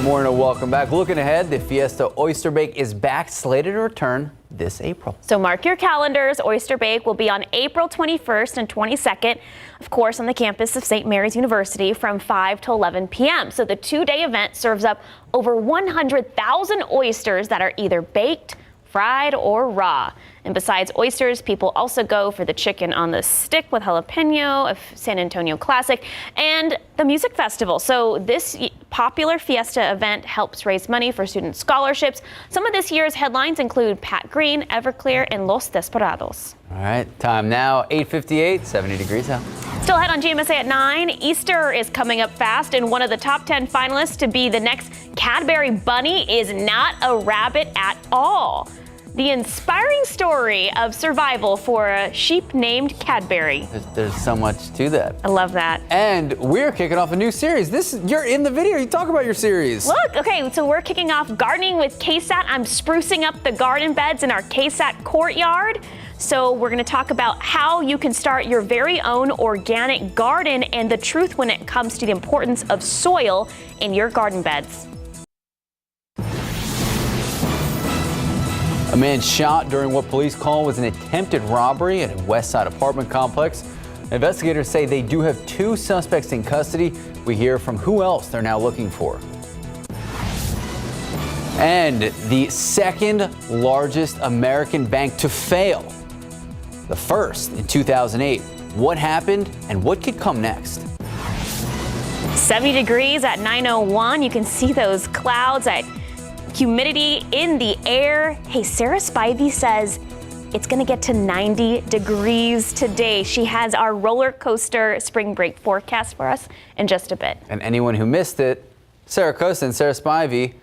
morning and welcome back. Looking ahead, the Fiesta Oyster Bake is back, slated to return this April. So mark your calendars. Oyster Bake will be on April 21st and 22nd, of course, on the campus of St. Mary's University from 5 to 11 p.m. So the two-day event serves up over 100,000 oysters that are either baked, fried, or raw. And besides oysters, people also go for the chicken on the stick with jalapeno, a San Antonio classic, and the music festival. So this popular Fiesta event helps raise money for student scholarships. Some of this year's headlines include Pat Green, Everclear, and Los Desperados. All right, time now, 8:58, 70 degrees out. Still ahead on GMSA at 9. Easter is coming up fast, and one of the top 10 finalists to be the next Cadbury bunny is not a rabbit at all. The inspiring story of survival for a sheep named Cadbury. There's so much to that. I love that. And we're kicking off a new series. You're in the video. You talk about your series. Look, okay, so we're kicking off gardening with KSAT. I'm sprucing up the garden beds in our KSAT courtyard. So we're going to talk about how you can start your very own organic garden and the truth when it comes to the importance of soil in your garden beds. A man shot during what police call was an attempted robbery at a West Side apartment complex. Investigators say they do have 2 suspects in custody. We hear from who else they're now looking for. And the second largest American bank to fail. The first in 2008. What happened and what could come next? 70 degrees at 9:01. You can see those clouds at humidity in the air. Hey, Sarah Spivey says it's going to get to 90 degrees today. She has our roller coaster spring break forecast for us in just a bit. And anyone who missed it, Sarah Costa and Sarah Spivey,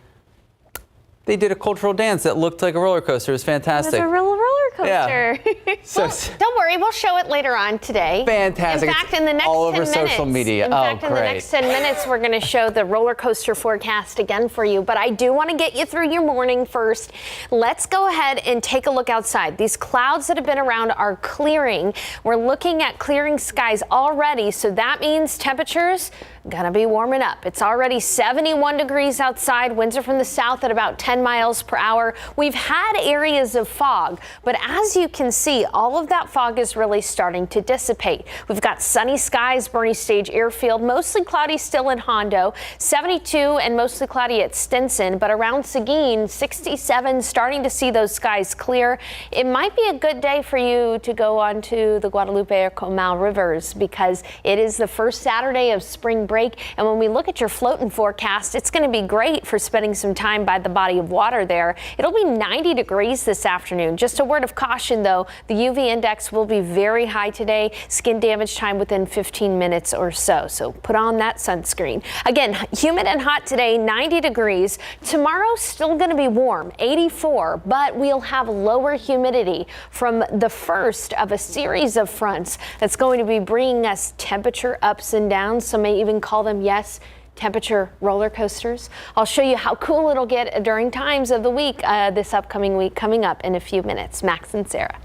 they did a cultural dance that looked like a roller coaster. It was fantastic. It was a real roller coaster. Yeah. Well, don't worry, we'll show it later on today. Fantastic. In fact, in the next all 10 over minutes, social media. in the next 10 minutes, we're going to show the roller coaster forecast again for you. But I do want to get you through your morning first. Let's go ahead and take a look outside. These clouds that have been around are clearing. We're looking at clearing skies already, so that means temperatures gonna be warming up. It's already 71 degrees outside. Winds are from the south at about 10 miles per hour. We've had areas of fog, but as you can see, all of that fog is really starting to dissipate. We've got sunny skies, Bernie Stage Airfield, mostly cloudy still in Hondo, 72 and mostly cloudy at Stinson, but around Seguin, 67, starting to see those skies clear. It might be a good day for you to go onto the Guadalupe or Comal rivers because it is the first Saturday of spring break, and when we look at your floating forecast, it's going to be great for spending some time by the body of water there. It'll be 90 degrees this afternoon. Just a word of caution though, the UV index will be very high today. Skin damage time within 15 minutes or so. So put on that sunscreen. Again, humid and hot today, 90 degrees. Tomorrow still going to be warm, 84, but we'll have lower humidity from the first of a series of fronts that's going to be bringing us temperature ups and downs. Some may even call them, yes, temperature roller coasters. I'll show you how cool it'll get during times of the week, this upcoming week, coming up in a few minutes. Max and Sarah.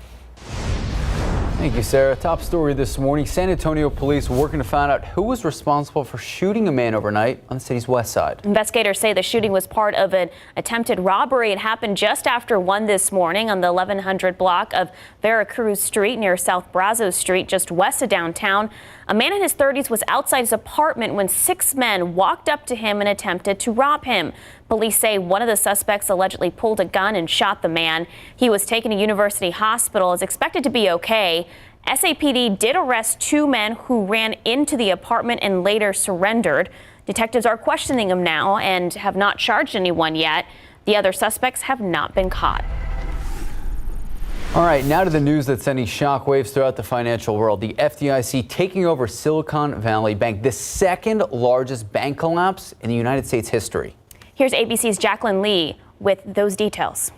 Thank you, Sarah. Top story this morning. San Antonio police working to find out who was responsible for shooting a man overnight on the city's west side. Investigators say the shooting was part of an attempted robbery. It happened just after 1 this morning on the 1100 block of Veracruz Street near South Brazos Street, just west of downtown. A man in his 30s was outside his apartment when 6 men walked up to him and attempted to rob him. Police say one of the suspects allegedly pulled a gun and shot the man. He was taken to University Hospital, is expected to be okay. SAPD did arrest 2 men who ran into the apartment and later surrendered. Detectives are questioning them now and have not charged anyone yet. The other suspects have not been caught. All right, now to the news that's sending shockwaves throughout the financial world. The FDIC taking over Silicon Valley Bank, the second largest bank collapse in the United States history. Here's ABC's Jacqueline Lee with those details.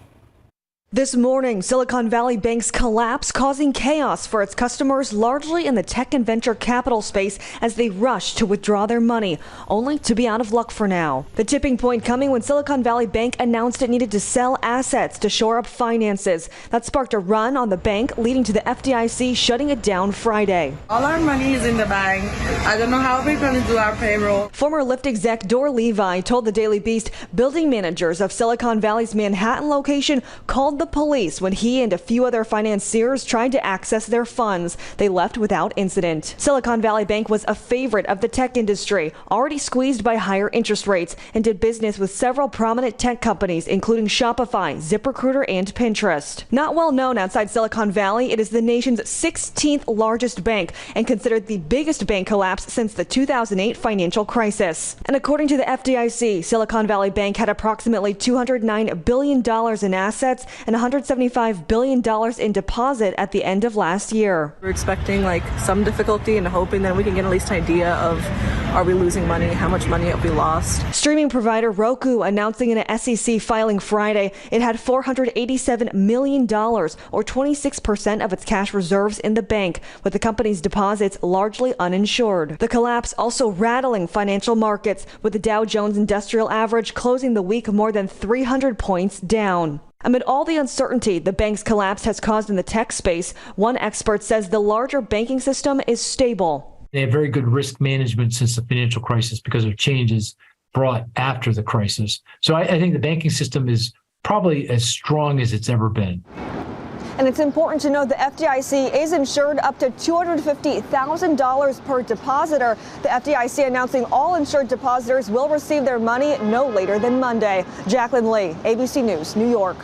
This morning, Silicon Valley Bank's collapse causing chaos for its customers, largely in the tech and venture capital space, as they rush to withdraw their money, only to be out of luck for now. The tipping point coming when Silicon Valley Bank announced it needed to sell assets to shore up finances. That sparked a run on the bank, leading to the FDIC shutting it down Friday. All our money is in the bank. I don't know how we're going to do our payroll. Former Lyft exec Dor Levi told the Daily Beast building managers of Silicon Valley's Manhattan location called the police when he and a few other financiers tried to access their funds. They left without incident. Silicon Valley Bank was a favorite of the tech industry, already squeezed by higher interest rates, and did business with several prominent tech companies, including Shopify, ZipRecruiter, and Pinterest. Not well known outside Silicon Valley, it is the nation's 16th largest bank and considered the biggest bank collapse since the 2008 financial crisis. And according to the FDIC, Silicon Valley Bank had approximately $209 billion in assets and $175 billion in deposit at the end of last year. We're expecting some difficulty and hoping that we can get at least an idea of, are we losing money, how much money have we lost. Streaming provider Roku announcing in an SEC filing Friday it had $487 million, or 26% of its cash reserves in the bank, with the company's deposits largely uninsured. The collapse also rattling financial markets, with the Dow Jones Industrial Average closing the week more than 300 points down. Amid all the uncertainty the bank's collapse has caused in the tech space, one expert says the larger banking system is stable. They have very good risk management since the financial crisis because of changes brought after the crisis. So I think the banking system is probably as strong as it's ever been. And it's important to note the FDIC is insured up to $250,000 per depositor. The FDIC announcing all insured depositors will receive their money no later than Monday. Jacqueline Lee, ABC News, New York.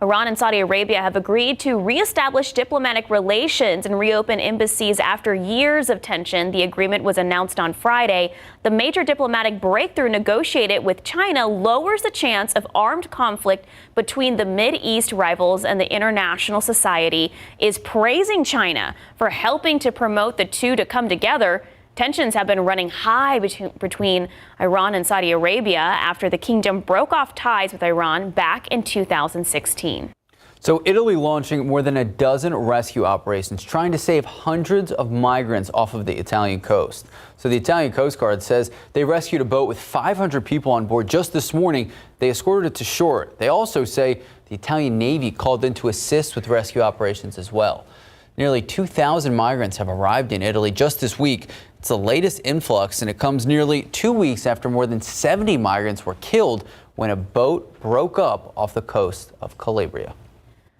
Iran and Saudi Arabia have agreed to reestablish diplomatic relations and reopen embassies after years of tension. The agreement was announced on Friday. The major diplomatic breakthrough negotiated with China lowers the chance of armed conflict between the Mideast rivals, and the international society is praising China for helping to promote the two to come together. Tensions have been running high between Iran and Saudi Arabia after the kingdom broke off ties with Iran back in 2016. So Italy launching more than a dozen rescue operations trying to save hundreds of migrants off of the Italian coast. So the Italian Coast Guard says they rescued a boat with 500 people on board just this morning. They escorted it to shore. They also say the Italian Navy called in to assist with rescue operations as well. Nearly 2,000 migrants have arrived in Italy just this week. It's the latest influx, and it comes nearly 2 weeks after more than 70 migrants were killed when a boat broke up off the coast of Calabria.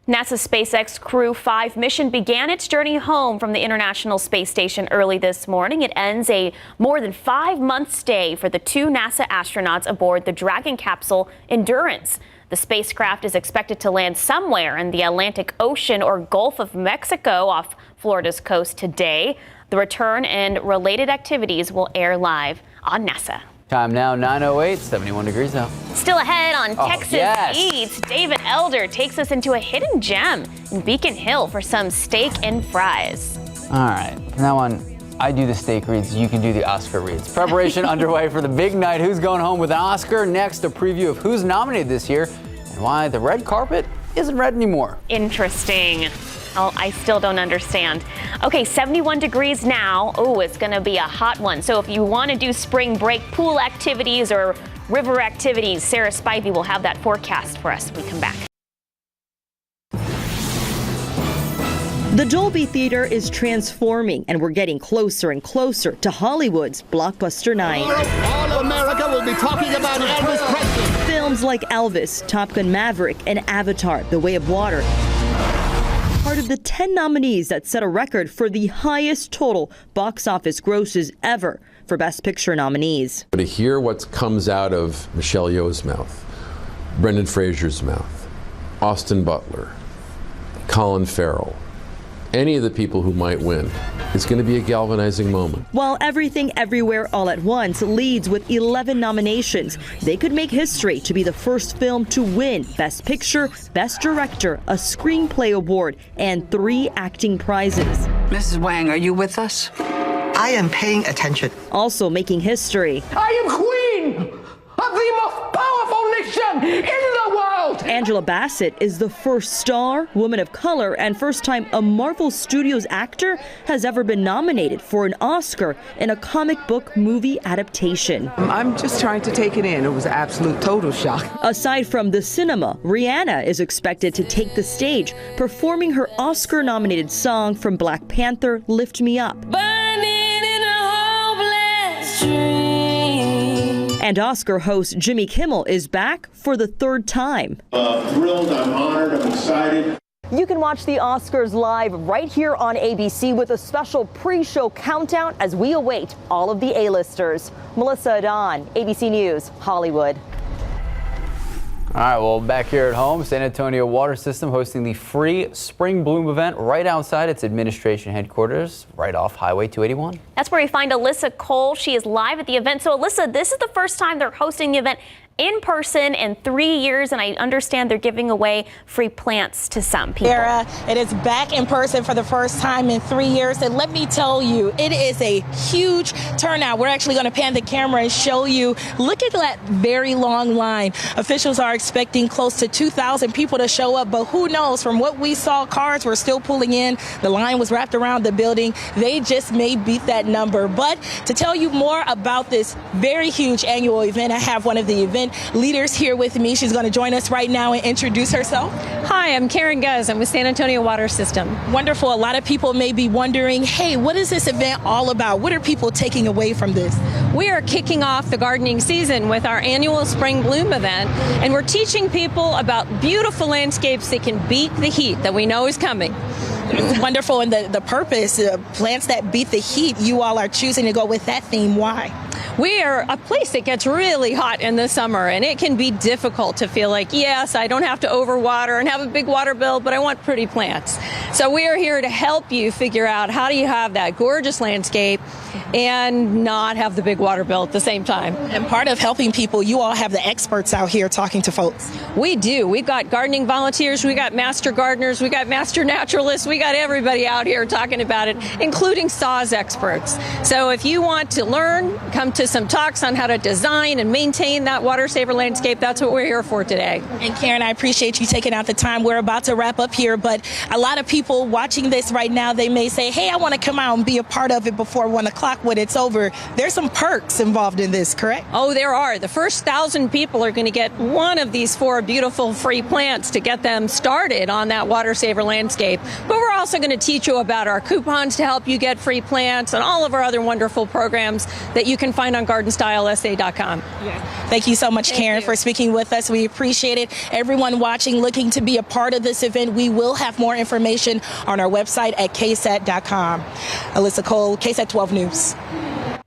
NASA's SpaceX Crew 5 mission began its journey home from the International Space Station early this morning. It ends a more than 5-month stay for the two NASA astronauts aboard the Dragon capsule Endurance. The spacecraft is expected to land somewhere in the Atlantic Ocean or Gulf of Mexico off Florida's coast today. The return and related activities will air live on NASA. Time now 9:08, 71 degrees out. Still ahead on Texas Eats, David Elder takes us into a hidden gem in Beacon Hill for some steak and fries. All right, from now on, I do the steak reads, you can do the Oscar reads. Preparation underway for the big night. Who's going home with an Oscar? Next, a preview of who's nominated this year and why the red carpet isn't red anymore. Interesting. Oh, I still don't understand. Okay, 71 degrees now. Oh, it's going to be a hot one. So if you want to do spring break pool activities or river activities, Sarah Spivey will have that forecast for us when we come back. The Dolby Theater is transforming, and we're getting closer and closer to Hollywood's blockbuster night. All America will be talking about Elvis Presley. Films like Elvis, Top Gun Maverick, and Avatar: The Way of Water. Part of the 10 nominees that set a record for the highest total box office grosses ever for Best Picture nominees. To hear what comes out of Michelle Yeoh's mouth, Brendan Fraser's mouth, Austin Butler, Colin Farrell, any of the people who might win, it's going to be a galvanizing moment. While Everything Everywhere All at Once leads with 11 nominations, they could make history to be the first film to win Best Picture, Best Director, a Screenplay Award, and 3 acting prizes. Mrs. Wang, are you with us? I am paying attention. Also making history. I am queen of the most powerful nation in the world, Angela Bassett is the first star, woman of color, and first time a Marvel Studios actor has ever been nominated for an Oscar in a comic book movie adaptation. I'm just trying to take it in. It was an absolute total shock. Aside from the cinema, Rihanna is expected to take the stage, performing her Oscar-nominated song from Black Panther, Lift Me Up. And Oscar host Jimmy Kimmel is back for the third time. Thrilled, I'm honored, I'm excited. You can watch the Oscars live right here on ABC with a special pre-show countdown as we await all of the A-listers. Melissa Adon, ABC News, Hollywood. All right, well, back here at home, San Antonio Water System hosting the free Spring Bloom event right outside its administration headquarters, right off Highway 281. That's where we find Alyssa Cole. She is live at the event. So, Alyssa, this is the first time they're hosting the event in person in 3 years, and I understand they're giving away free plants to some people. Sarah, it is back in person for the first time in 3 years, and let me tell you, it is a huge turnout. We're actually going to pan the camera and show you. Look at that very long line. Officials are expecting close to 2,000 people to show up, but who knows? From what we saw, cars were still pulling in. The line was wrapped around the building. They just may beat that number. But to tell you more about this very huge annual event, I have one of the event leaders here with me. She's going to join us right now and introduce herself. Hi, I'm Karen Guz. I'm with San Antonio Water System. Wonderful. A lot of people may be wondering, hey, what is this event all about? What are people taking away from this? We are kicking off the gardening season with our annual Spring Bloom event, and we're teaching people about beautiful landscapes that can beat the heat that we know is coming. Wonderful. And the purpose, plants that beat the heat, you all are choosing to go with that theme. Why? We are a place that gets really hot in the summer, and it can be difficult to feel like, yes, I don't have to overwater and have a big water bill, but I want pretty plants. So we are here to help you figure out how do you have that gorgeous landscape and not have the big water bill at the same time. And part of helping people, you all have the experts out here talking to folks. We do. We've got gardening volunteers, we got master gardeners, we got master naturalists, we got everybody out here talking about it, including SAWS experts. So if you want to learn, come to some talks on how to design and maintain that water saver landscape. That's what we're here for today. And Karen, I appreciate you taking out the time. We're about to wrap up here, but a lot of people watching this right now, they may say, hey, I want to come out and be a part of it before 1 o'clock when it's over. There's some perks involved in this, correct? Oh, there are. The first 1,000 people are going to get one of these 4 beautiful free plants to get them started on that water saver landscape. But we're also going to teach you about our coupons to help you get free plants and all of our other wonderful programs that you can find on GardenStyleSA.com. Thank you so much, Karen, for speaking with us. We appreciate it. Everyone watching, looking to be a part of this event, we will have more information on our website at KSAT.com. Alyssa Cole, KSAT 12 News.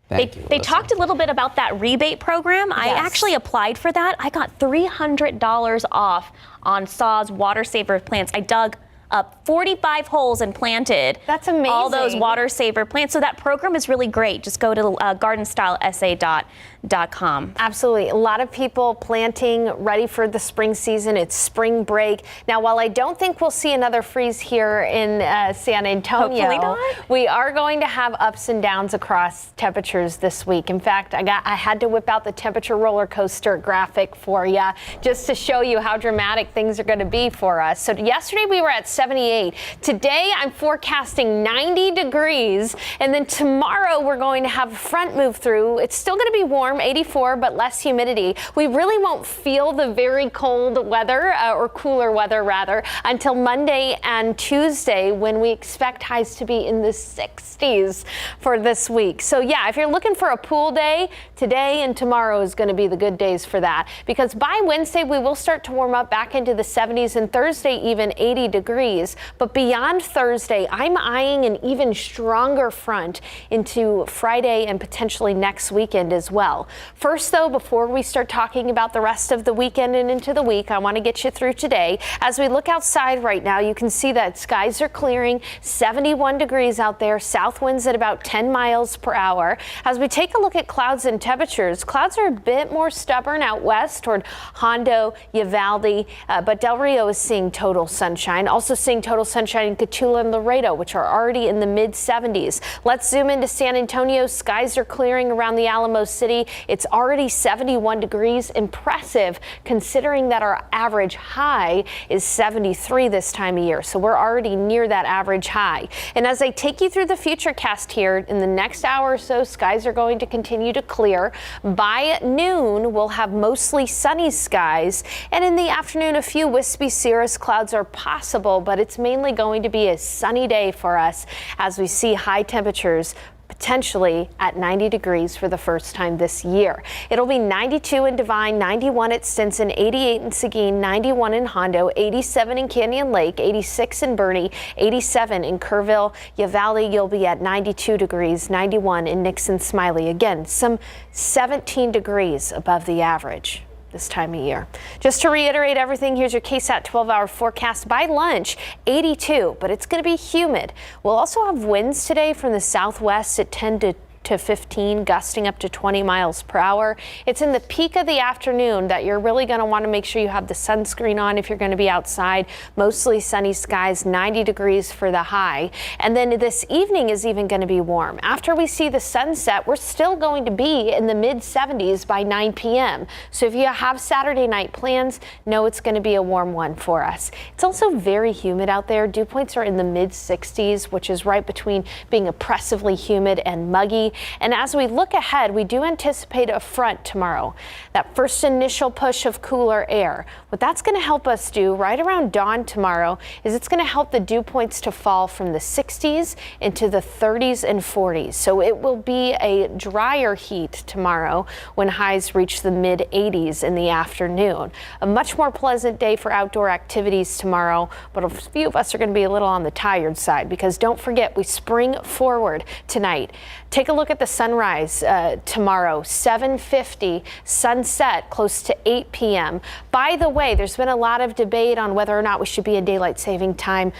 They talked a little bit about that rebate program. Yes. I actually applied for that. I got $300 off on SAWS water saver plants. I dug up 45 holes and planted That's amazing. all those water saver plants. So that program is really great. Just go to GardenStyleSA.com. Absolutely. A lot of people planting, ready for the spring season. It's spring break. Now, while I don't think we'll see another freeze here in San Antonio, we are going to have ups and downs across temperatures this week. In fact, I had to whip out the temperature roller coaster graphic for you just to show you how dramatic things are going to be for us. So yesterday we were at 78. Today I'm forecasting 90 degrees, and then tomorrow we're going to have a front move through. It's still going to be warm, 84, but less humidity. We really won't feel the very cold weather or cooler weather rather until Monday and Tuesday, when we expect highs to be in the 60s for this week. So yeah, if you're looking for a pool day, today and tomorrow is going to be the good days for that, because by Wednesday we will start to warm up back into the 70s, and Thursday even 80 degrees. But beyond Thursday, I'm eyeing an even stronger front into Friday and potentially next weekend as well. First, though, before we start talking about the rest of the weekend and into the week, I want to get you through today. As we look outside right now, you can see that skies are clearing, 71 degrees out there, south winds at about 10 miles per hour. As we take a look at clouds and temperatures, clouds are a bit more stubborn out west toward Hondo, Uvalde, but Del Rio is seeing total sunshine. Also seeing total sunshine in Cotulla and Laredo, which are already in the mid 70s. Let's zoom into San Antonio. Skies are clearing around the Alamo City. It's already 71 degrees. Impressive considering that our average high is 73 this time of year. So we're already near that average high. And as I take you through the futurecast here, in the next hour or so, skies are going to continue to clear. By noon, we'll have mostly sunny skies. And in the afternoon, a few wispy cirrus clouds are possible, but it's mainly going to be a sunny day for us as we see high temperatures potentially at 90 degrees for the first time this year. It'll be 92 in Devine, 91 at Stinson, 88 in Seguin, 91 in Hondo, 87 in Canyon Lake, 86 in Boerne, 87 in Kerrville. Uvalde, you'll be at 92 degrees, 91 in Nixon Smiley. Again, some 17 degrees above the average this time of year. Just to reiterate everything, here's your KSAT 12-hour forecast. By lunch, 82, but it's going to be humid. We'll also have winds today from the southwest at 10 to 15, gusting up to 20 miles per hour. It's in the peak of the afternoon that you're really going to want to make sure you have the sunscreen on if you're going to be outside. Mostly sunny skies, 90 degrees for the high. And then this evening is even going to be warm. After we see the sunset, we're still going to be in the mid 70s by 9 p.m. So if you have Saturday night plans, know it's going to be a warm one for us. It's also very humid out there. Dew points are in the mid 60s, which is right between being oppressively humid and muggy. And as we look ahead, we do anticipate a front tomorrow. That first initial push of cooler air. What that's going to help us do right around dawn tomorrow is it's going to help the dew points to fall from the 60s into the 30s and 40s. So it will be a drier heat tomorrow when highs reach the mid 80s in the afternoon. A much more pleasant day for outdoor activities tomorrow, but a few of us are going to be a little on the tired side because don't forget, we spring forward tonight. Take a look at the sunrise tomorrow, 7:50, sunset close to 8 p.m. By the way, there's been a lot of debate on whether or not we should be in daylight saving time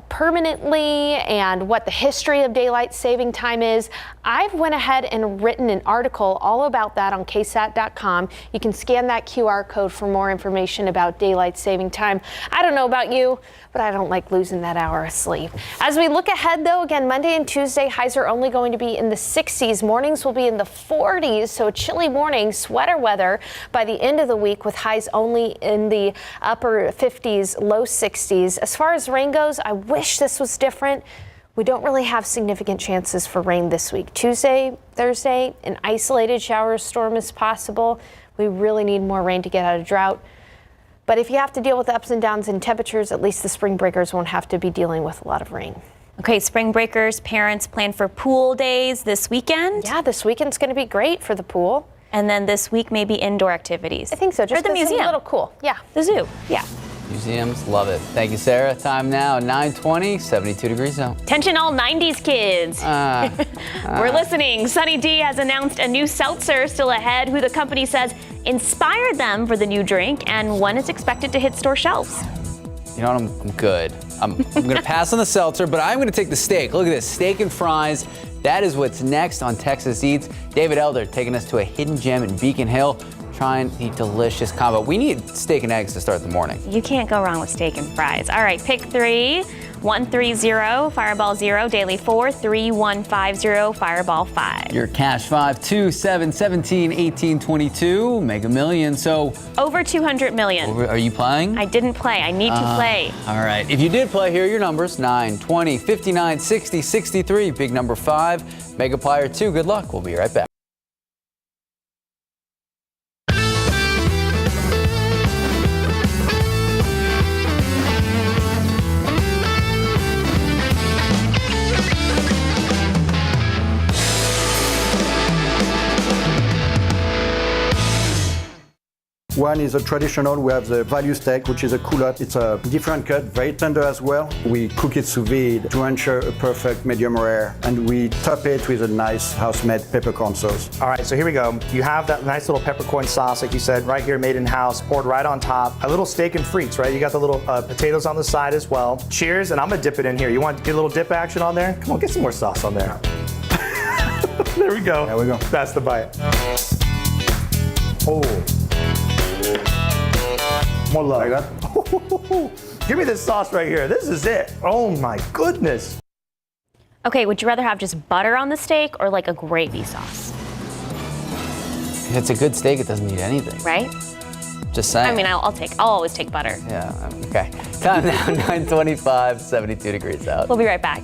permanently and what the history of daylight saving time is. I've went ahead and written an article all about that on KSAT.com. You can scan that QR code for more information about daylight saving time. I don't know about you, but I don't like losing that hour of sleep. As we look ahead, though, again, Monday and Tuesday, highs are only going to be in the 60s. Mornings will be in the 40s, so a chilly morning, sweater weather by the end of the week with highs only in the upper 50s, low 60s. As far as rain goes, I wish this was different. We don't really have significant chances for rain this week. Tuesday, Thursday, an isolated shower storm is possible. We really need more rain to get out of drought. But if you have to deal with ups and downs in temperatures, at least the spring breakers won't have to be dealing with a lot of rain. Okay, spring breakers, parents plan for pool days this weekend. Yeah, this weekend's going to be great for the pool. And then this week, maybe indoor activities. I think so, just or the museum. A little cool. Yeah. The zoo, yeah. Museums, love it. Thank you, Sarah. Time now, 9:20, 72 degrees out. Attention all 90s kids. We're listening. Sunny D has announced a new seltzer still ahead, who the company says inspired them for the new drink and when it's expected to hit store shelves. You know what, I'm good. I'm going to pass on the seltzer, but I'm going to take the steak. Look at this, steak and fries. That is what's next on Texas Eats. David Elder taking us to a hidden gem in Beacon Hill, trying the delicious combo. We need steak and eggs to start the morning. You can't go wrong with steak and fries. All right, pick 3, 130, Fireball 0, Daily 4, 3150, Fireball 5. Your cash 5, 2, 7, 17, 18, 22, Mega Million. So over 200 million. Are you playing? I didn't play. I need to play. All right. If you did play, here are your numbers: 9, 20, 59, 60, 63. Big number 5. Mega Player 2. Good luck. We'll be right back. One is a traditional, we have the value steak, which is a culotte. It's a different cut, very tender as well. We cook it sous vide to ensure a perfect medium rare, and we top it with a nice house-made peppercorn sauce. All right, so here we go. You have that nice little peppercorn sauce, like you said, right here, made in-house, poured right on top. A little steak and frites, right? You got the little potatoes on the side as well. Cheers, and I'm gonna dip it in here. You want to get a little dip action on there? Come on, get some more sauce on there. There we go. There we go. That's the bite. Oh. More love. Like that? Give me this sauce right here. This is it. Oh my goodness. Okay, would you rather have just butter on the steak or like a gravy sauce? it's a good steak, it doesn't need anything. Right? Just saying. I mean, I'll always take butter. Yeah, okay. Time now, 9:25, 72 degrees out. We'll be right back.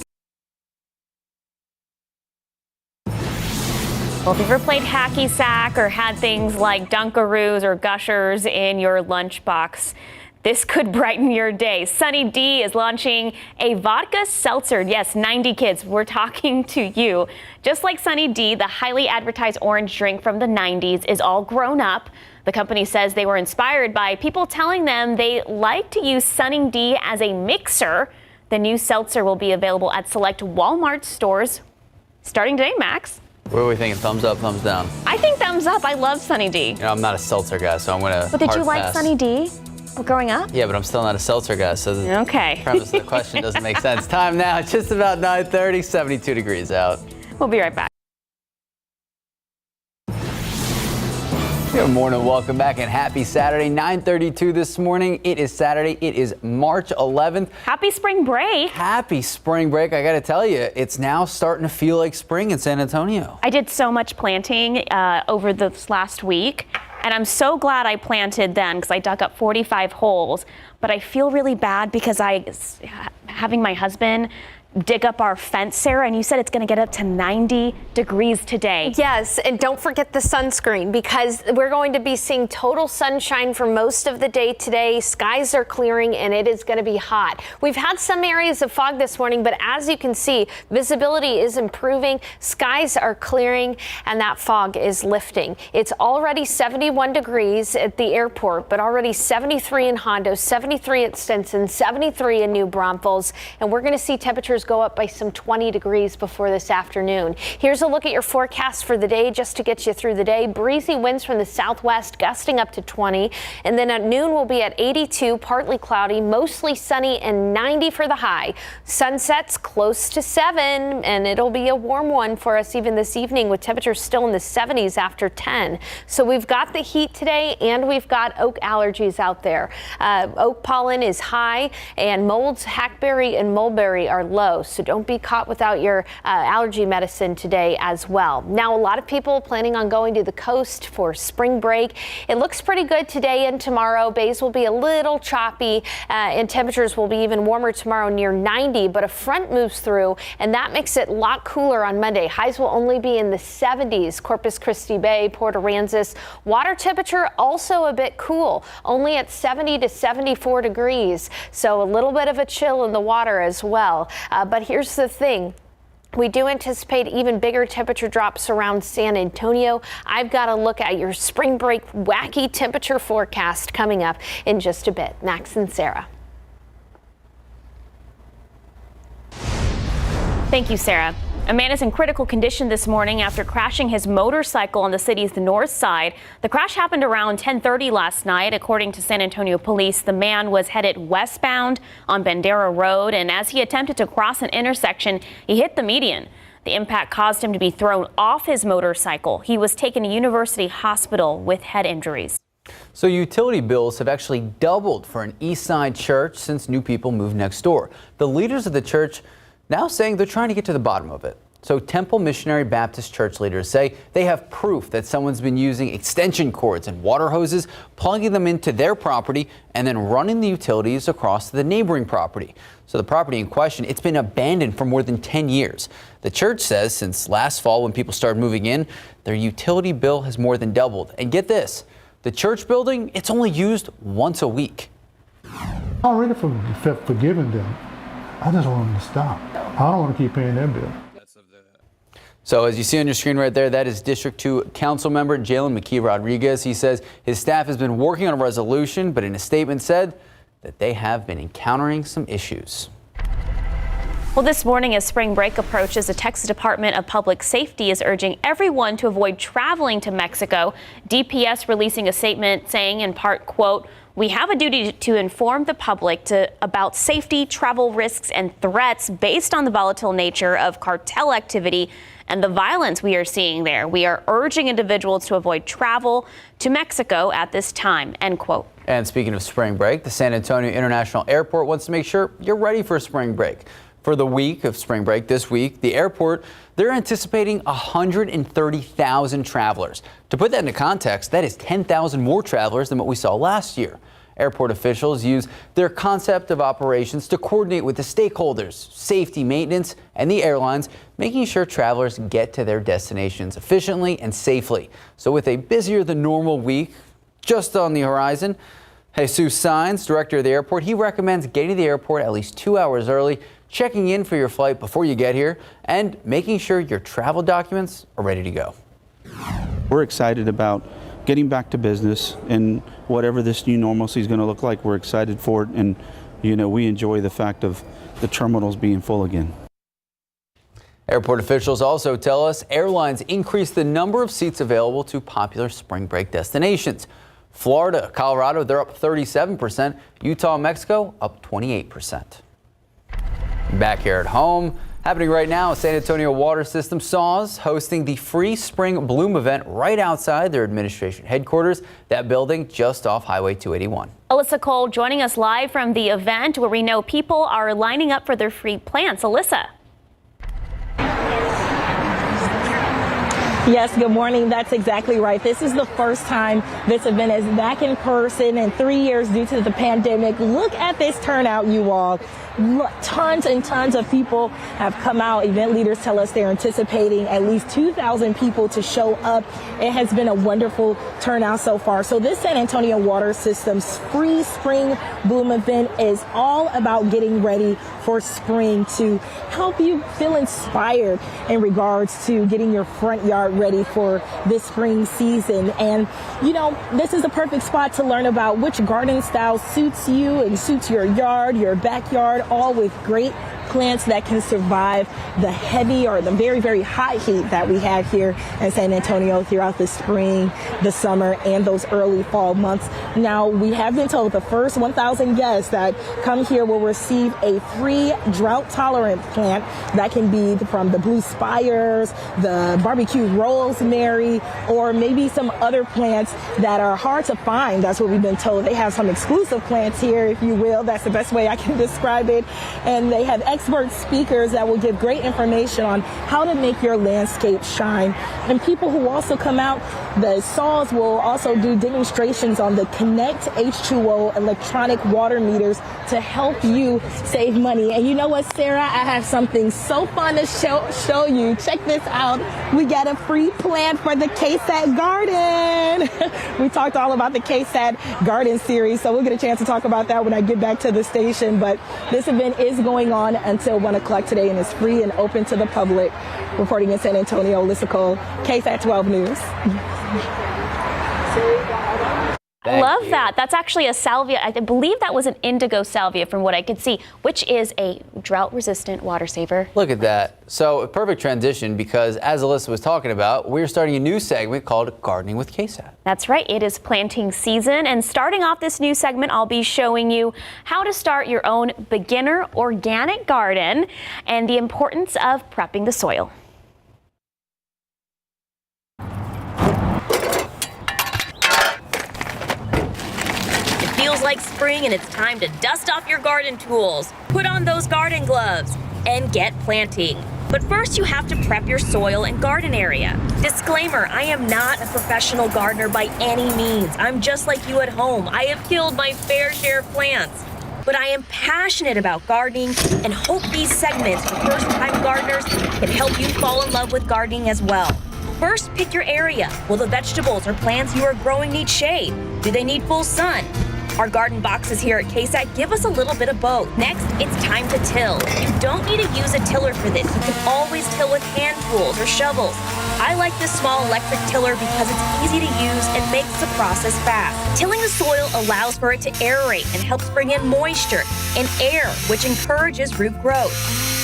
Well, if you've ever played hacky sack or had things like Dunkaroos or Gushers in your lunchbox, this could brighten your day. Sunny D is launching a vodka seltzer. Yes, 90 kids, we're talking to you. Just like Sunny D, the highly advertised orange drink from the 90s is all grown up. The company says they were inspired by people telling them they like to use Sunny D as a mixer. The new seltzer will be available at select Walmart stores starting today, Max. What are we thinking? Thumbs up, thumbs down? I think thumbs up. I love Sunny D. You know, I'm not a seltzer guy, so I'm going to. But did you like Sunny D growing up? Yeah, but I'm still not a seltzer guy, so the okay. premise of the question doesn't make sense. Time now, just about 9:30, 72 degrees out. We'll be right back. Good morning, welcome back, and happy Saturday, 9:32 this morning. It is Saturday, it is March 11th. Happy spring break. Happy spring break. I got to tell you, it's now starting to feel like spring in San Antonio. I did so much planting over this last week, and I'm so glad I planted then because I dug up 45 holes, but I feel really bad because having my husband dig up our fence, Sarah, and you said it's going to get up to 90 degrees today. Yes, and don't forget the sunscreen because we're going to be seeing total sunshine for most of the day today. Skies are clearing and it is going to be hot. We've had some areas of fog this morning, but as you can see, visibility is improving, skies are clearing, and that fog is lifting. It's already 71 degrees at the airport, but already 73 in Hondo, 73 at Stinson, 73 in New Braunfels, and we're going to see temperatures go up by some 20 degrees before this afternoon. Here's a look at your forecast for the day just to get you through the day. Breezy winds from the southwest gusting up to 20, and then at noon we'll be at 82, partly cloudy, mostly sunny, and 90 for the high. Sunsets close to 7, and it'll be a warm one for us even this evening with temperatures still in the 70s after 10. So we've got the heat today and we've got oak allergies out there. Oak pollen is high and molds, hackberry and mulberry are low. So don't be caught without your allergy medicine today as well. Now, a lot of people planning on going to the coast for spring break. It looks pretty good today and tomorrow. Bays will be a little choppy and temperatures will be even warmer tomorrow near 90, but a front moves through and that makes it a lot cooler on Monday. Highs will only be in the 70s. Corpus Christi Bay, Port Aransas. Water temperature also a bit cool, only at 70 to 74 degrees. So a little bit of a chill in the water as well. But here's the thing. We do anticipate even bigger temperature drops around San Antonio. I've got a look at your spring break wacky temperature forecast coming up in just a bit. Max and Sarah. Thank you, Sarah. A man is in critical condition this morning after crashing his motorcycle on the city's north side. The crash happened around 10:30 last night. According to San Antonio police, the man was headed westbound on Bandera Road, and as he attempted to cross an intersection, he hit the median. The impact caused him to be thrown off his motorcycle. He was taken to University Hospital with head injuries. So utility bills have actually doubled for an East Side church since new people moved next door. The leaders of the church now saying they're trying to get to the bottom of it. So Temple Missionary Baptist Church leaders say they have proof that someone's been using extension cords and water hoses, plugging them into their property and then running the utilities across to the neighboring property. So the property in question, it's been abandoned for more than 10 years. The church says since last fall when people started moving in, their utility bill has more than doubled. And get this, the church building, it's only used once a week. I'm ready for forgiving them. I just want them to stop. I don't want to keep paying their bill. So as you see on your screen right there, that is District 2 Council Member Jalen McKee Rodriguez. He says his staff has been working on a resolution, but in a statement said that they have been encountering some issues. Well, this morning as spring break approaches, the Texas Department of Public Safety is urging everyone to avoid traveling to Mexico. DPS releasing a statement saying in part, quote, "We have a duty to inform the public about safety, travel risks, and threats based on the volatile nature of cartel activity and the violence we are seeing there. We are urging individuals to avoid travel to Mexico at this time," end quote. And speaking of spring break, the San Antonio International Airport wants to make sure you're ready for spring break. For the week of spring break this week, the airport, they're anticipating 130,000 travelers. To put that into context, that is 10,000 more travelers than what we saw last year. Airport officials use their concept of operations to coordinate with the stakeholders, safety, maintenance, and the airlines, making sure travelers get to their destinations efficiently and safely. So with a busier than normal week just on the horizon, Jesus Saenz, director of the airport, he recommends getting to the airport at least 2 hours early, checking in for your flight before you get here, and making sure your travel documents are ready to go. We're excited about getting back to business, and whatever this new normalcy is going to look like, we're excited for it. And, we enjoy the fact of the terminals being full again. Airport officials also tell us airlines increased the number of seats available to popular spring break destinations. Florida, Colorado, they're up 37%. Utah, Mexico, up 28%. Back here at home, happening right now, San Antonio Water System SAWS hosting the free Spring Bloom event right outside their administration headquarters, that building just off Highway 281. Alyssa Cole joining us live from the event where we know people are lining up for their free plants. Alyssa. Yes, good morning. That's exactly right. This is the first time this event is back in person in 3 years due to the pandemic. Look at this turnout, you all. Tons and tons of people have come out. Event leaders tell us they're anticipating at least 2,000 people to show up. It has been a wonderful turnout so far. So this San Antonio Water System's free Spring Bloom event is all about getting ready for spring to help you feel inspired in regards to getting your front yard ready for this spring season. And, this is the perfect spot to learn about which garden style suits you and suits your yard, your backyard, all with great plants that can survive the heavy or the very, very hot heat that we have here in San Antonio throughout the spring, the summer, and those early fall months. Now, we have been told the first 1,000 guests that come here will receive a free drought-tolerant plant that can be from the blue spires, the barbecue rosemary, or maybe some other plants that are hard to find. That's what we've been told. They have some exclusive plants here, if you will. That's the best way I can describe it. And they have expert speakers that will give great information on how to make your landscape shine. And people who also come out, the SAWS will also do demonstrations on the Connect H2O electronic water meters to help you save money. And you know what, Sarah? I have something so fun to show you. Check this out. We got a free plant for the KSAT garden. We talked all about the KSAT garden series, so we'll get a chance to talk about that when I get back to the station. But this event is going on until 1 o'clock today and is free and open to the public. Reporting in San Antonio, Alyssa Cole, KSAT 12 News. Love that. That's actually a salvia. I believe that was an indigo salvia from what I could see, which is a drought-resistant water saver. Look at that. So a perfect transition because as Alyssa was talking about, we're starting a new segment called Gardening with KSAT. That's right. It is planting season. And starting off this new segment, I'll be showing you how to start your own beginner organic garden and the importance of prepping the soil. Feels like spring and it's time to dust off your garden tools, put on those garden gloves, and get planting. But first you have to prep your soil and garden area. Disclaimer, I am not a professional gardener by any means. I'm just like you at home. I have killed my fair share of plants. But I am passionate about gardening and hope these segments for first-time gardeners can help you fall in love with gardening as well. First, pick your area. Will the vegetables or plants you are growing need shade? Do they need full sun? Our garden boxes here at KSAT give us a little bit of both. Next, it's time to till. You don't need to use a tiller for this. You can always till with hand tools or shovels. I like this small electric tiller because it's easy to use and makes the process fast. Tilling the soil allows for it to aerate and helps bring in moisture and air, which encourages root growth.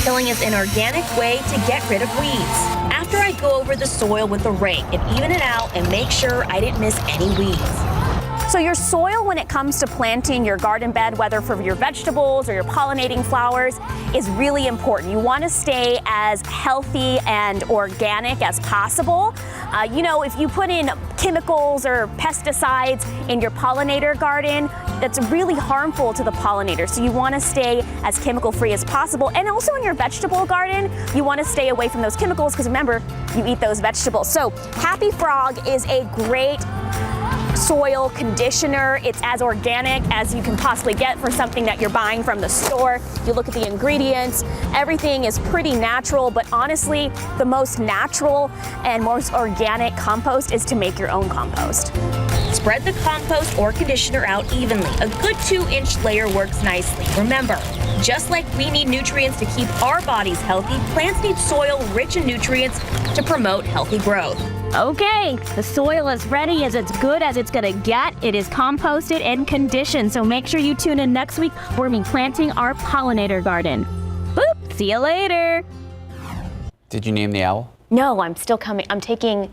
Tilling is an organic way to get rid of weeds. After I go over the soil with a rake and even it out and make sure I didn't miss any weeds. So your soil, when it comes to planting your garden bed, whether for your vegetables or your pollinating flowers, is really important. You want to stay as healthy and organic as possible. If you put in chemicals or pesticides in your pollinator garden, that's really harmful to the pollinator. So you want to stay as chemical free as possible. And also in your vegetable garden, you want to stay away from those chemicals because remember, you eat those vegetables. So Happy Frog is a great soil conditioner. It's as organic as you can possibly get for something that you're buying from the store. You look at the ingredients, everything is pretty natural, but honestly, the most natural and most organic compost is to make your own compost. Spread the compost or conditioner out evenly. A good 2-inch layer works nicely. Remember, just like we need nutrients to keep our bodies healthy, plants need soil rich in nutrients to promote healthy growth. Okay, the soil is ready, as it's good as it's gonna get. It is composted and conditioned, so make sure you tune in next week. We're gonna be planting our pollinator garden. Boop, see you later. Did you name the owl? No, I'm still coming. I'm taking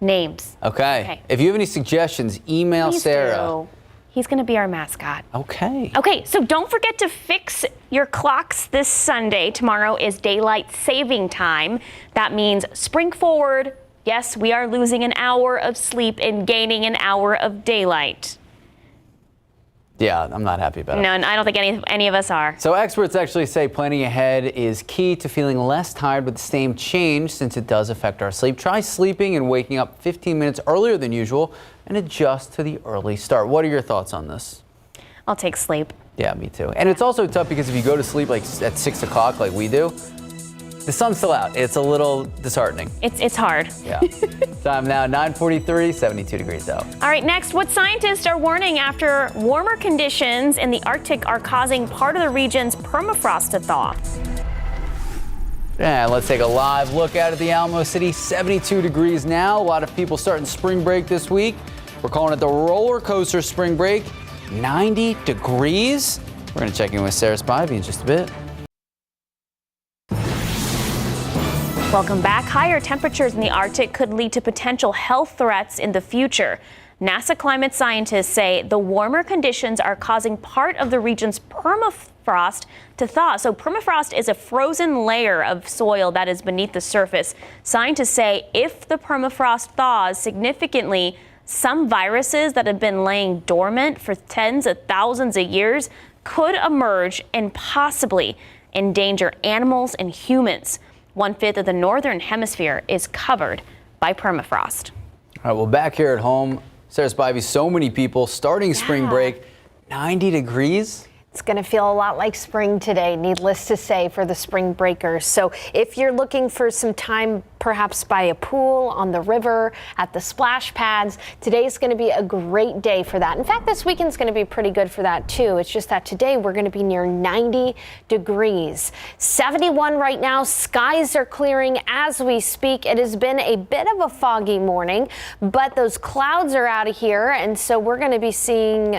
names. Okay. If you have any suggestions, email Please Sarah. do. He's going to be our mascot. Okay. Okay, so don't forget to fix your clocks this Sunday. Tomorrow is daylight saving time. That means spring forward. Yes, we are losing an hour of sleep and gaining an hour of daylight. Yeah, I'm not happy about it. No, I don't think any of us are. So experts actually say planning ahead is key to feeling less tired with the same change since it does affect our sleep. Try sleeping and waking up 15 minutes earlier than usual and adjust to the early start. What are your thoughts on this? I'll take sleep. Yeah, me too. And it's also tough because if you go to sleep like at 6 o'clock like we do, the sun's still out. It's a little disheartening. It's hard. Yeah. Time now, 9:43, 72 degrees out. All right, next, what scientists are warning after warmer conditions in the Arctic are causing part of the region's permafrost to thaw. And let's take a live look out at the Alamo City. 72 degrees now. A lot of people starting spring break this week. We're calling it the roller coaster spring break. 90 degrees. We're going to check in with Sarah Spivey in just a bit. Welcome back. Higher temperatures in the Arctic could lead to potential health threats in the future. NASA climate scientists say the warmer conditions are causing part of the region's permafrost to thaw. So permafrost is a frozen layer of soil that is beneath the surface. Scientists say if the permafrost thaws significantly, some viruses that have been laying dormant for tens of thousands of years could emerge and possibly endanger animals and humans. 1/5 of the northern hemisphere is covered by permafrost. All right, well, back here at home, Sarah Spivey, so many people starting spring break, 90 degrees. It's going to feel a lot like spring today, needless to say, for the spring breakers. So if you're looking for some time, perhaps by a pool, on the river, at the splash pads, today's going to be a great day for that. In fact, this weekend's going to be pretty good for that, too. It's just that today we're going to be near 90 degrees. 71 right now. Skies are clearing as we speak. It has been a bit of a foggy morning, but those clouds are out of here, and so we're going to be seeing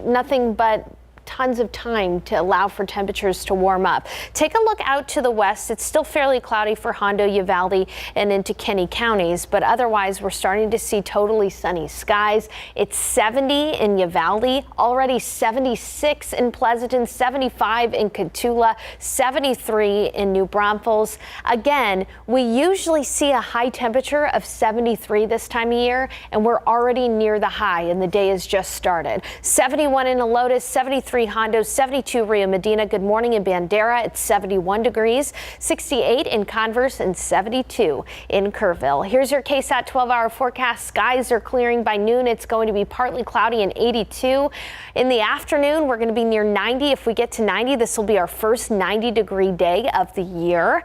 nothing but tons of time to allow for temperatures to warm up. Take a look out to the west. It's still fairly cloudy for Hondo, Uvalde, and into Kenny counties, but otherwise we're starting to see totally sunny skies. It's 70 in Uvalde, already 76 in Pleasanton, 75 in Cotulla, 73 in New Braunfels. Again, we usually see a high temperature of 73 this time of year, and we're already near the high, and the day has just started. 71 in Helotes, 73 Hondo, 72 Rio Medina. Good morning in Bandera. It's 71 degrees, 68 in Converse, and 72 in Kerrville. Here's your KSAT 12-hour forecast. Skies are clearing by noon. It's going to be partly cloudy and 82. In the afternoon, we're going to be near 90. If we get to 90, this will be our first 90-degree day of the year.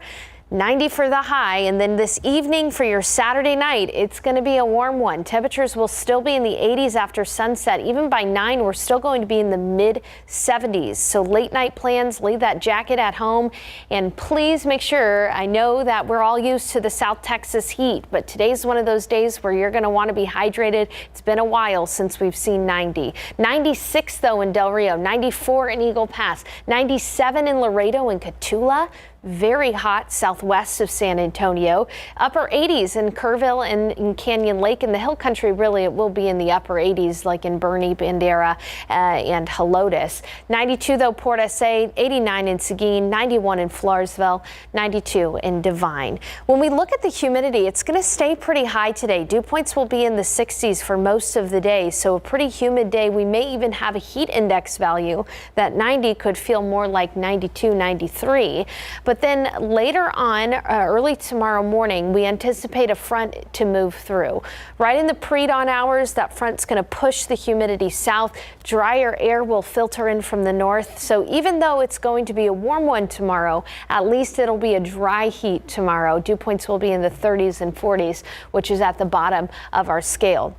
90 for the high, and then this evening for your Saturday night, it's going to be a warm one. Temperatures will still be in the 80s after sunset. Even by 9, we're still going to be in the mid-70s. So late night plans, leave that jacket at home, and please make sure, I know that we're all used to the South Texas heat, but today's one of those days where you're going to want to be hydrated. It's been a while since we've seen 90. 96 though in Del Rio, 94 in Eagle Pass, 97 in Laredo and Cotulla, very hot southwest of San Antonio. Upper 80s in Kerrville and in Canyon Lake. In the Hill Country, really, it will be in the upper 80s, like in Boerne, Bandera, and Helotes. 92, though, Port SA, 89 in Seguin, 91 in Floresville, 92 in Devine. When we look at the humidity, it's going to stay pretty high today. Dew points will be in the 60s for most of the day, so a pretty humid day. We may even have a heat index value. That 90 could feel more like 92, 93. But then later on, early tomorrow morning, we anticipate a front to move through. Right in the pre-dawn hours, that front's going to push the humidity south. Drier air will filter in from the north. So even though it's going to be a warm one tomorrow, at least it'll be a dry heat tomorrow. Dew points will be in the 30s and 40s, which is at the bottom of our scale.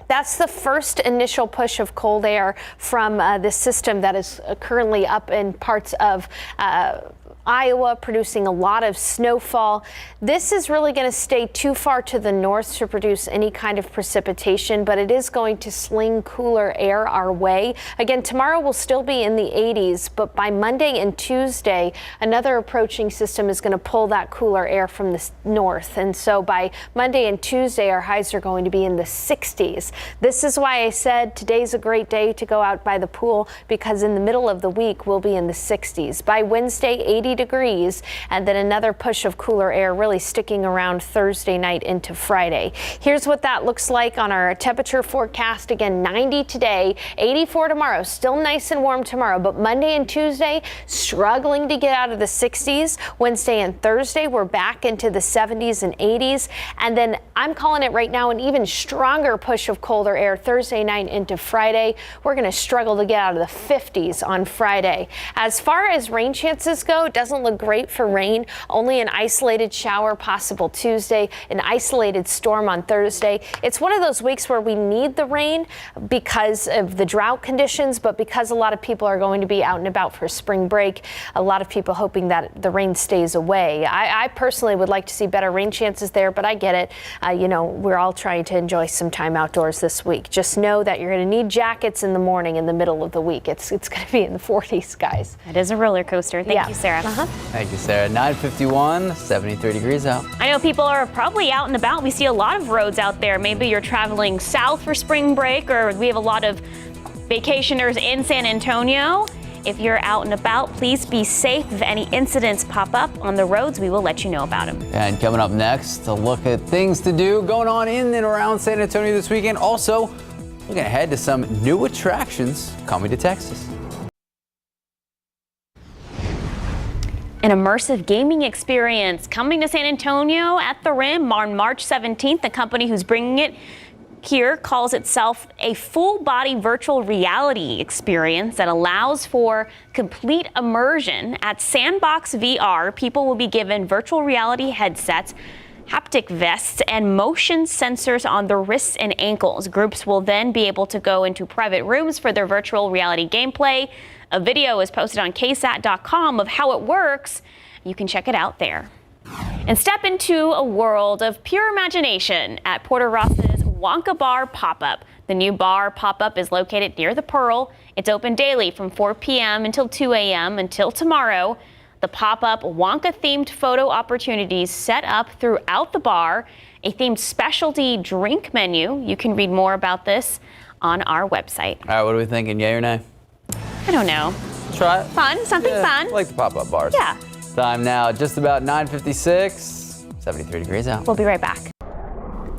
That's the first initial push of cold air from this system that is currently up in parts of Iowa, producing a lot of snowfall. This is really going to stay too far to the north to produce any kind of precipitation, but it is going to sling cooler air our way. Again, tomorrow will still be in the 80s, but by Monday and Tuesday, another approaching system is going to pull that cooler air from the north. And so by Monday and Tuesday, our highs are going to be in the 60s. This is why I said today's a great day to go out by the pool, because in the middle of the week, we'll be in the 60s. By Wednesday, 80 degrees, and then another push of cooler air really sticking around Thursday night into Friday. Here's what that looks like on our temperature forecast. Again, 90 today, 84 tomorrow, still nice and warm tomorrow, but Monday and Tuesday struggling to get out of the 60s. Wednesday and Thursday, we're back into the 70s and 80s, and then I'm calling it right now an even stronger push of colder air Thursday night into Friday. We're going to struggle to get out of the 50s on Friday. As far as rain chances go, it doesn't look great for rain. Only an isolated shower possible Tuesday, an isolated storm on Thursday. It's one of those weeks where we need the rain because of the drought conditions, but because a lot of people are going to be out and about for spring break, a lot of people hoping that the rain stays away. I personally would like to see better rain chances there, but I get it. We're all trying to enjoy some time outdoors this week. Just know that you're going to need jackets in the morning in the middle of the week. It's going to be in the 40s, guys. It is a roller coaster. Thank you, Sarah. Thank you, Sarah. 9:51, 73 degrees out. I know people are probably out and about. We see a lot of roads out there. Maybe you're traveling south for spring break, or we have a lot of vacationers in San Antonio. If you're out and about, please be safe. If any incidents pop up on the roads, we will let you know about them. And coming up next, a look at things to do going on in and around San Antonio this weekend. Also, looking ahead to some new attractions coming to Texas. An immersive gaming experience coming to San Antonio at the Rim on March 17th. The company who's bringing it here calls itself a full-body virtual reality experience that allows for complete immersion. At Sandbox VR, people will be given virtual reality headsets, haptic vests, and motion sensors on the wrists and ankles. Groups will then be able to go into private rooms for their virtual reality gameplay. A video is posted on KSAT.com of how it works. You can check it out there. And step into a world of pure imagination at Porter Ross's Wonka Bar Pop-Up. The new bar pop-up is located near the Pearl. It's open daily from 4 p.m. until 2 a.m. until tomorrow. The pop-up Wonka-themed photo opportunities set up throughout the bar, a themed specialty drink menu. You can read more about this on our website. All right, what are we thinking, yay or nay? I don't know. Try it. Fun, something fun. I like the pop-up bars. Yeah. Time now, just about 9:56, 73 degrees out. We'll be right back.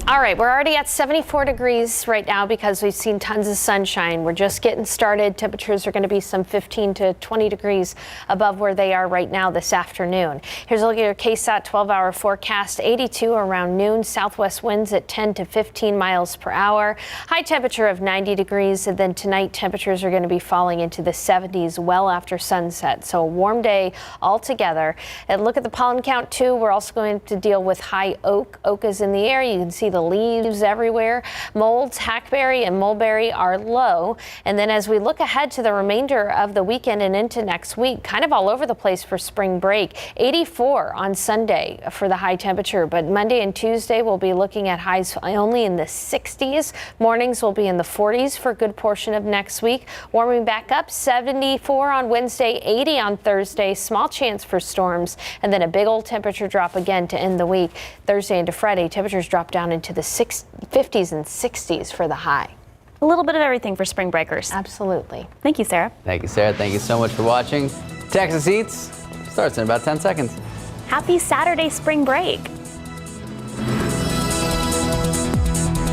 All right, we're already at 74 degrees right now because we've seen tons of sunshine. We're just getting started. Temperatures are going to be some 15 to 20 degrees above where they are right now this afternoon. Here's a look at your KSAT 12-hour forecast. 82 around noon. Southwest winds at 10 to 15 miles per hour. High temperature of 90 degrees. And then tonight, temperatures are going to be falling into the 70s well after sunset. So a warm day altogether. And look at the pollen count, too. We're also going to deal with high oak. Oak is in the air. You can see the the leaves everywhere. Molds, hackberry, and mulberry are low. And then as we look ahead to the remainder of the weekend and into next week, kind of all over the place for spring break. 84 on Sunday for the high temperature, but Monday and Tuesday we'll be looking at highs only in the 60s. Mornings will be in the 40s for a good portion of next week. Warming back up, 74 on Wednesday, 80 on Thursday. Small chance for storms, and then a big old temperature drop again to end the week. Thursday into Friday, temperatures drop down into the 50s and 60s for the high. A little bit of everything for spring breakers. Absolutely. Thank you, Sarah. Thank you, Sarah. Thank you so much for watching. Texas Eats starts in about 10 seconds. Happy Saturday spring break.